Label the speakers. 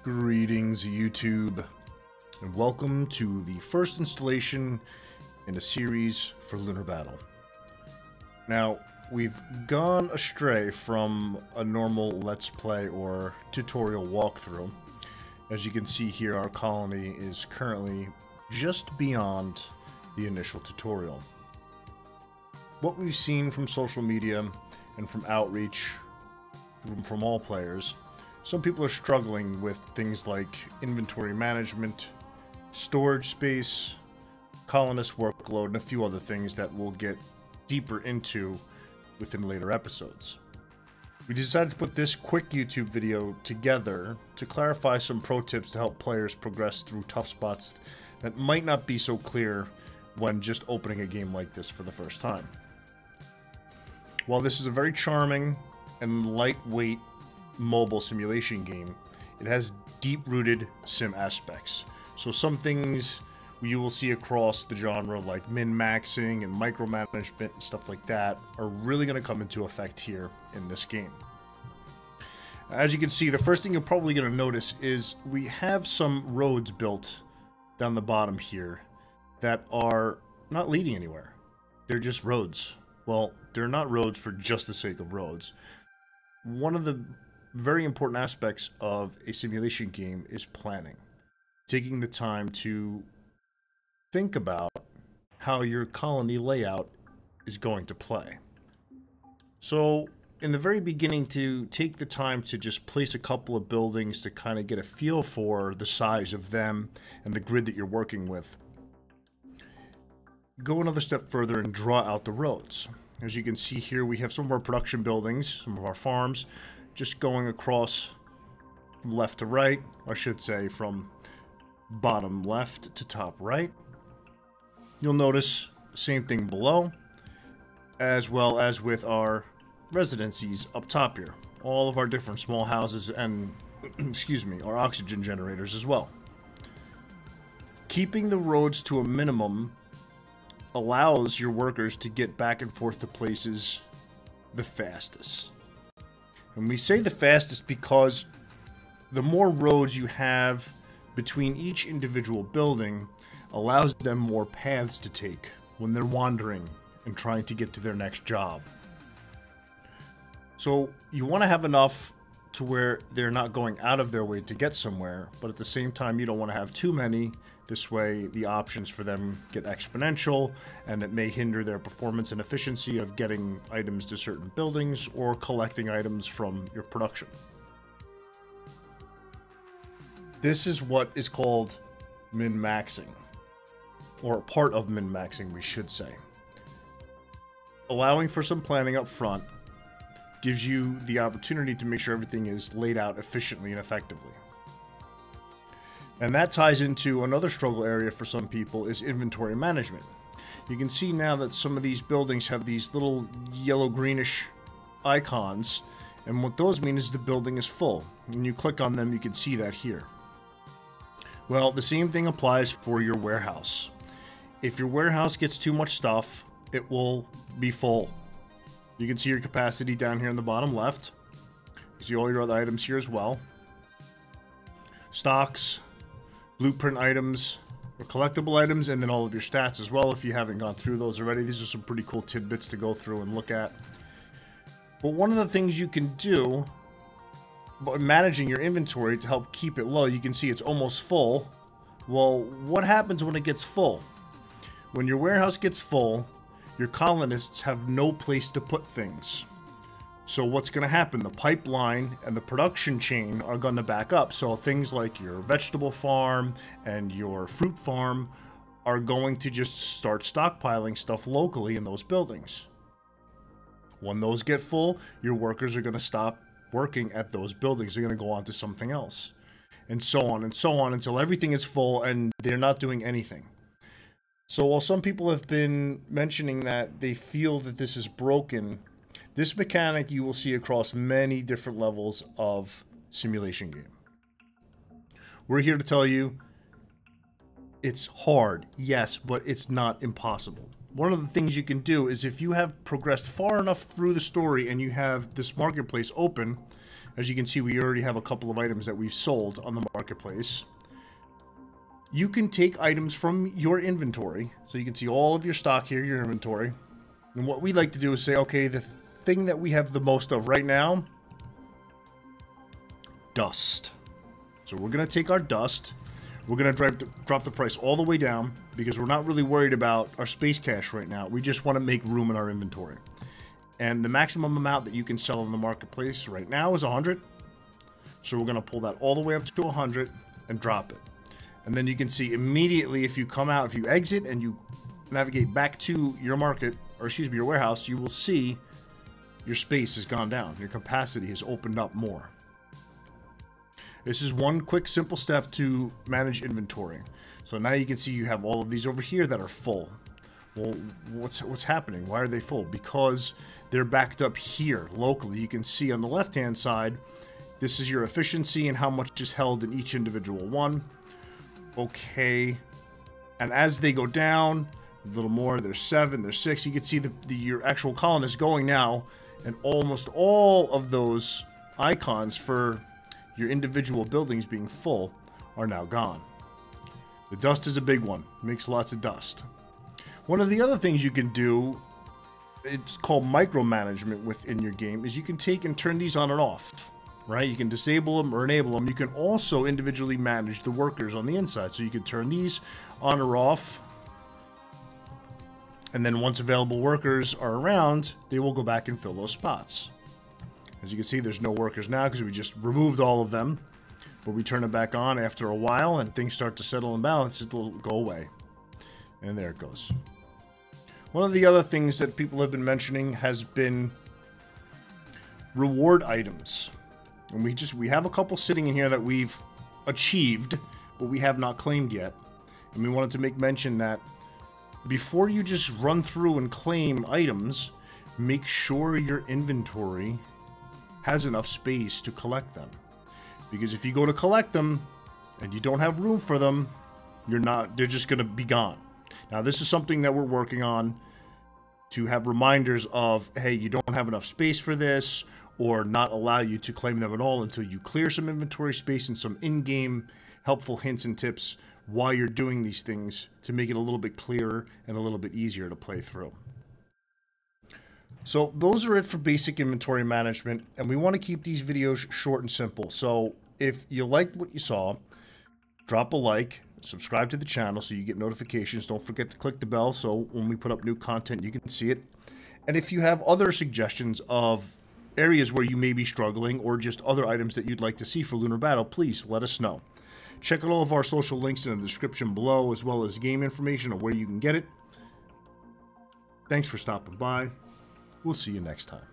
Speaker 1: Greetings, YouTube, and welcome to the first installation in a series for Lunar Battle. Now, we've gone astray from a normal Let's Play or tutorial walkthrough. As you can see here, our colony is currently just beyond the initial tutorial. What we've seen from social media and from outreach from all players, some people are struggling with things like inventory management, storage space, colonist workload, and a few other things that we'll get deeper into within later episodes. We decided to put this quick YouTube video together to clarify some pro tips to help players progress through tough spots that might not be so clear when just opening a game like this for the first time. While this is a very charming and lightweight mobile simulation game, it has deep-rooted sim aspects. So some things you will see across the genre, like min-maxing and micromanagement and stuff like that, are really going to come into effect here in this game. As you can see, the first thing you're probably going to notice is we have some roads built down the bottom here that are not leading anywhere. They're just roads. Well, they're not roads for just the sake of roads. One of the very important aspects of a simulation game is planning. Taking the time to think about how your colony layout is going to play. So, in the very beginning, to take the time to just place a couple of buildings to kind of get a feel for the size of them and the grid that you're working with. Go another step further and draw out the roads. As you can see here, we have some of our production buildings, some of our farms, just going across from left to right, I should say from bottom left to top right. You'll notice the same thing below, as well as with our residencies up top here. All of our different small houses and, excuse me, our oxygen generators as well. Keeping the roads to a minimum allows your workers to get back and forth to places the fastest. And we say the fastest because the more roads you have between each individual building allows them more paths to take when they're wandering and trying to get to their next job. So you want to have enough to where they're not going out of their way to get somewhere, but at the same time you don't want to have too many. This way the options for them get exponential, and it may hinder their performance and efficiency of getting items to certain buildings or collecting items from your production. This is what is called min-maxing, or part of min-maxing, we should say. Allowing for some planning up front gives you the opportunity to make sure everything is laid out efficiently and effectively. And that ties into another struggle area for some people, is inventory management. You can see now that some of these buildings have these little yellow-greenish icons, and what those mean is the building is full. When you click on them, you can see that here. Well, the same thing applies for your warehouse. If your warehouse gets too much stuff, it will be full. You can see your capacity down here in the bottom left. You see all your other items here as well. Stocks, blueprint items, or collectible items, and then all of your stats as well if you haven't gone through those already. These are some pretty cool tidbits to go through and look at. But one of the things you can do by managing your inventory to help keep it low, you can see it's almost full. Well, what happens when it gets full? When your warehouse gets full, your colonists have no place to put things. So what's going to happen? The pipeline and the production chain are going to back up. So things like your vegetable farm and your fruit farm are going to just start stockpiling stuff locally in those buildings. When those get full, your workers are going to stop working at those buildings. They're going to go on to something else. And so on until everything is full and they're not doing anything. So while some people have been mentioning that they feel that this is broken, this mechanic you will see across many different levels of simulation game. We're here to tell you it's hard, yes, but it's not impossible. one of the things you can do is if you have progressed far enough through the story and you have this marketplace open, as you can see, we already have a couple of items that we've sold on the marketplace. You can take items from your inventory. So you can see all of your stock here, your inventory. And what we like to do is say, okay, the thing that we have the most of right now, dust. So we're going to take our dust. We're going to drop the price all the way down because we're not really worried about our space cache right now. We just want to make room in our inventory. And the maximum amount that you can sell in the marketplace right now is 100. So we're going to pull that all the way up to 100 and drop it. And then you can see immediately if you come out, if you exit and you navigate back to your market, or excuse me, your warehouse, you will see your space has gone down. Your capacity has opened up more. This is one quick, simple step to manage inventory. So now you can see you have all of these over here that are full. Well, what's happening? Why are they full? Because they're backed up here locally. You can see on the left-hand side, this is your efficiency and how much is held in each individual one. Okay, and as they go down a little more, there's 7, there's 6. You can see your actual colonists going now, and almost all of those icons for your individual buildings being full are now gone. The dust is a big one. It makes lots of dust. One of the other things you can do, it's called micromanagement within your game, is you can take and turn these on and off. Right? You can disable them or enable them. You can also individually manage the workers on the inside. So you can turn these on or off. And then once available workers are around, they will go back and fill those spots. As you can see, there's no workers now because we just removed all of them. But we turn it back on after a while and things start to settle and balance. It'll go away. And there it goes. One of the other things that people have been mentioning has been reward items. And we have a couple sitting in here that we've achieved, but we have not claimed yet. And we wanted to make mention that before you just run through and claim items, make sure your inventory has enough space to collect them. Because if you go to collect them and you don't have room for them, they're just going to be gone. Now, this is something that we're working on to have reminders of, hey, you don't have enough space for this, or not allow you to claim them at all until you clear some inventory space and some in-game helpful hints and tips while you're doing these things to make it a little bit clearer and a little bit easier to play through. So those are it for basic inventory management, and we want to keep these videos short and simple. So if you liked what you saw, drop a like, subscribe to the channel so you get notifications. Don't forget to click the bell so when we put up new content you can see it. And if you have other suggestions of areas where you may be struggling or just other items that you'd like to see for Lunar Battle, please let us know. Check out all of our social links in the description below, as well as game information on where you can get it. Thanks for stopping by. We'll see you next time.